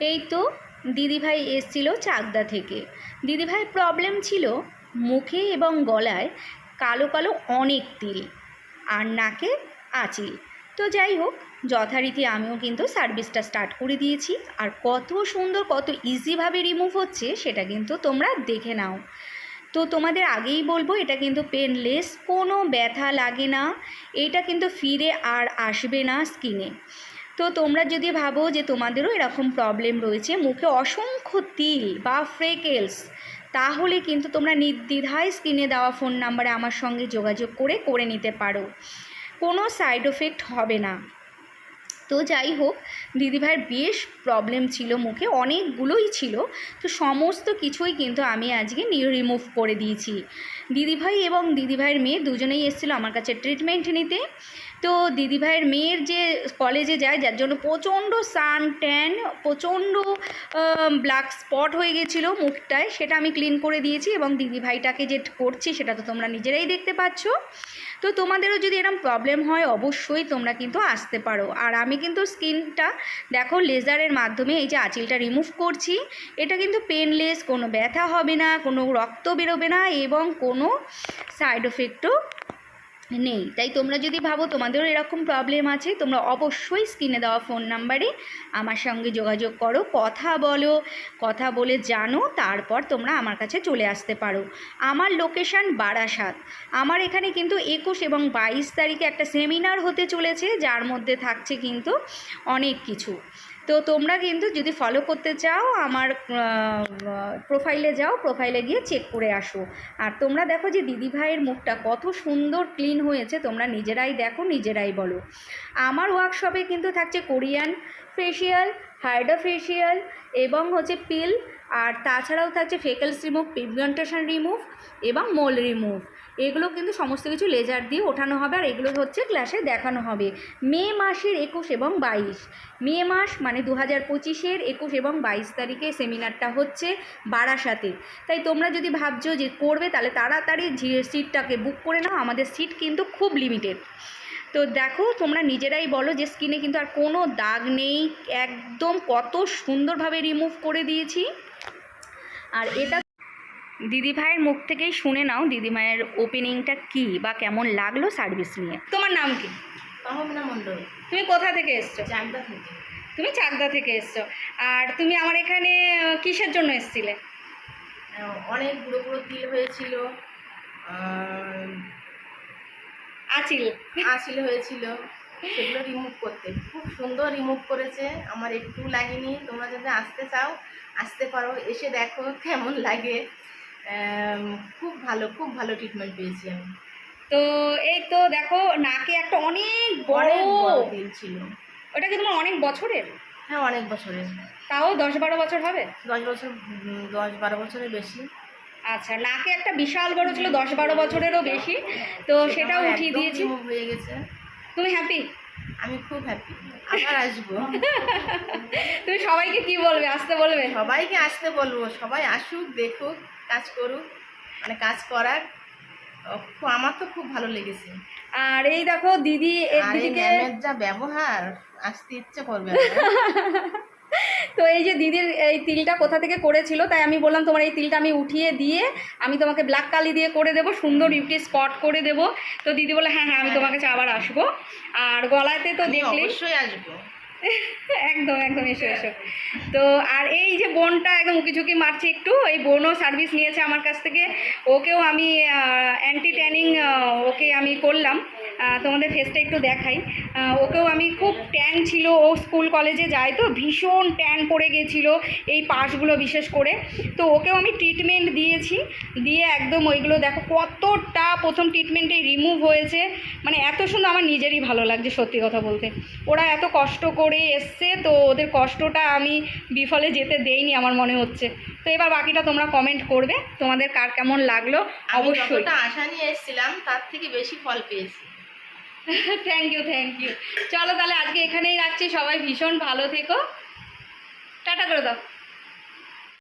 এই তো দিদিভাই এসেছিল চাকদা থেকে। দিদিভাইয়ের প্রবলেম ছিল মুখে এবং গলায় কালো কালো অনেক তিল আর নাকে আঁচিল। তো যাই হোক, যথারীতি আমিও কিন্তু সার্ভিসটা স্টার্ট করে দিয়েছি। আর কত সুন্দর, কত ইজিভাবে রিমুভ হচ্ছে সেটা কিন্তু তোমরা দেখে নাও। তো তোমাদের আগেই বলবো, এটা কিন্তু পেনলেস, কোনো ব্যথা লাগে না, এটা কিন্তু ফিরে আর আসবে না স্কিনে। তো তোমরা যদি ভাবো যে তোমাদেরও এরকম প্রবলেম রয়েছে, মুখে অসংখ্য তিল বা ফ্রেকেলস, তাহলে কিন্তু তোমরা নির্দ্বিধায় স্ক্রিনে দেওয়া ফোন নাম্বারে আমার সঙ্গে যোগাযোগ করে নিতে পারো। কোনো সাইড এফেক্ট হবে না। তো যাই হোক, দিদিভাইয়ের বেশ প্রবলেম ছিল, মুখে অনেকগুলোই ছিল। তো সমস্ত কিছুই কিন্তু আমি আজকে রিমুভ করে দিয়েছি। দিদিভাই এবং দিদিভাইয়ের মেয়ে দুজনেই এসেছিলো আমার কাছে ট্রিটমেন্ট নিতে। তো দিদিভাইয়ের মেয়ের যে কলেজে যায়, যার জন্য প্রচণ্ড সান ট্যান, প্রচণ্ড ব্ল্যাক স্পট হয়ে গেছিলো মুখটায়, সেটা আমি ক্লিন করে দিয়েছি। এবং দিদিভাইটাকে যে করছি সেটা তো তোমরা নিজেরাই দেখতে পাচ্ছ। তো তোমাদেরও যদি এরকম প্রবলেম হয় অবশ্যই তোমরা কিন্তু আসতে পারো। আর আমি কিন্তু স্কিনটা দেখো লেজারের মাধ্যমে এই যে আঁচিলটা রিমুভ করছি, এটা কিন্তু পেনলেস, কোনো ব্যথা হবে না, কোনো রক্ত বেরোবে না এবং কোনো সাইড এফেক্টও নেই। তাই তোমরা যদি ভাবো তোমাদেরও এরকম প্রবলেম আছে, তোমরা অবশ্যই স্ক্রিনে দেওয়া ফোন নাম্বারে আমার সঙ্গে যোগাযোগ করো, কথা বলো, কথা বলে জানো, তারপর তোমরা আমার কাছে চলে আসতে পারো। আমার লোকেশান বারাসাত। আমার এখানে কিন্তু 21 এবং 22 তারিখে একটা সেমিনার হতে চলেছে, যার মধ্যে থাকছে কিন্তু অনেক কিছু। তো তোমরা কিন্তু যদি ফলো করতে চাও আমার প্রোফাইলে যাও, প্রোফাইলে গিয়ে চেক করে আসো। আর তোমরা দেখো যে দিদিভাইয়ের মুখটা কত সুন্দর ক্লিন হয়েছে, তোমরা নিজেরাই দেখো, নিজেরাই বলো। আমার ওয়ার্কশপে কিন্তু থাকছে কোরিয়ান ফেসিয়াল, হাইড্রা ফেসিয়াল এবং হচ্ছে পিল, আর তাছাড়াও থাকছে ফেকেলস রিমুভ, পিগমেন্টেশন রিমুভ এবং মোল রিমুভ। এগুলো কিন্তু সমস্ত কিছু লেজার দিয়ে ওঠানো হবে, আর এগুলো হচ্ছে ক্লাসে দেখানো হবে মে মাসের 21 এবং 22। মে মাস মানে 2025-এর 21 এবং 22 তারিখে সেমিনারটা হচ্ছে বারাসাতে। তাই তোমরা যদি ভাবছো যে করবে, তাহলে তাড়াতাড়ি সিটটাকে বুক করে নাও, আমাদের সিট কিন্তু খুব লিমিটেড। তো দেখো, তোমরা নিজেরাই বলো যে স্কিনে কিন্তু আর কোনো দাগ নেই, একদম কত সুন্দরভাবে রিমুভ করে দিয়েছি। আর এটা দিদিভাইয়ের মুখ থেকেই শুনে নাও দিদিভাইয়ের ওপেনিংটা কি বা কেমন লাগলো সার্ভিস নিয়ে। তোমার নাম কি? তহমিনা মণ্ডল। তুমি কোথা থেকে এসছো? চাকদা থেকে। তুমি চাকদা থেকে এসছো। আর তুমি আমার এখানে কিসের জন্য এসছিলে? অনেক বুড়ো বুড়ো তিল হয়েছিল, আঁচিল হয়েছিল, সেগুলো রিমুভ করতে খুব সুন্দর রিমুভ করেছে। আমার একটু লাগেনি। তোমরা যদি আসতে চাও আসতে পারো, এসে দেখো কেমন লাগে। খুব ভালো ট্রিটমেন্ট পেয়েছি আমি। তো এই তো দেখো, নাকে একটা অনেক বড় তিল ছিল। ওটা কি তোমার অনেক বছরের? হ্যাঁ, অনেক বছরের। তাও 10-12 বছর হবে? 10-12 বছরের বেশি। আচ্ছা, নাকে একটা বিশাল বড় ছিল, 10-12 বছরেরও বেশি। তো সেটাও উঠিয়ে দিয়েছি। হয়ে গেছে। তুমি হ্যাপি? আমি খুব হ্যাপি। আবার আসবো। তুমি সবাইকে কি বলবে? আসতে বলবে? সবাইকে আসতে বলবো, সবাই আসুক, দেখুক, কাজ করুক, মানে কাজ করার। আমার তো খুব ভালো লেগেছে। আর এই দেখো দিদি, দিদিকে যা ব্যবহার, আসতে ইচ্ছে করবে। তো এই যে দিদির এই তিলটা কোথা থেকে করেছিল, তাই আমি বললাম তোমার এই তিলটা আমি উঠিয়ে দিয়ে আমি তোমাকে ব্ল্যাক কালি দিয়ে করে দেবো, সুন্দর বিউটি স্পট করে দেবো। তো দিদি বলে হ্যাঁ হ্যাঁ, আমি তোমার কাছে আবার আসবো। আর গলাতে তো দেখলে অবশ্যই আসবো। একদম একদম, এসো এসো। তো আর এই যে বোনটা একদম উকিঝুঁকি মারছে একটু, এই বোনও সার্ভিস নিয়েছে আমার কাছ থেকে। ওকেও আমি অ্যান্টি ট্যানিং ওকে আমি করলাম। তোমাদের ফেসটা একটু দেখাই। ওকেও আমি, খুব ট্যান ছিল, ও স্কুল কলেজে যায় তো ভীষণ ট্যান পড়ে গেছিলো এই পাশগুলো বিশেষ করে। তো ওকেও আমি ট্রিটমেন্ট দিয়েছি, দিয়ে একদম ওইগুলো দেখো কতটা প্রথম ট্রিটমেন্টে রিমুভ হয়েছে। মানে এত সুন্দর, আমার নিজেরই ভালো লাগছে সত্যি কথা বলতে। ওরা এত কষ্ট করে এসছে, তো ওদের কষ্টটা আমি বিফলে যেতে দেইনি আমার মনে হচ্ছে। তো এবার বাকিটা তোমরা কমেন্ট করবে তোমাদের কার কেমন লাগলো। অবশ্যই আশা নিয়ে এসেছিলাম তার থেকে বেশি ফল পেয়েছি। Thank you. চলো তাহলে আজকে এখানেই রাখছি, সবাই ভীষণ ভালো থেকো, টাটা করে দাও।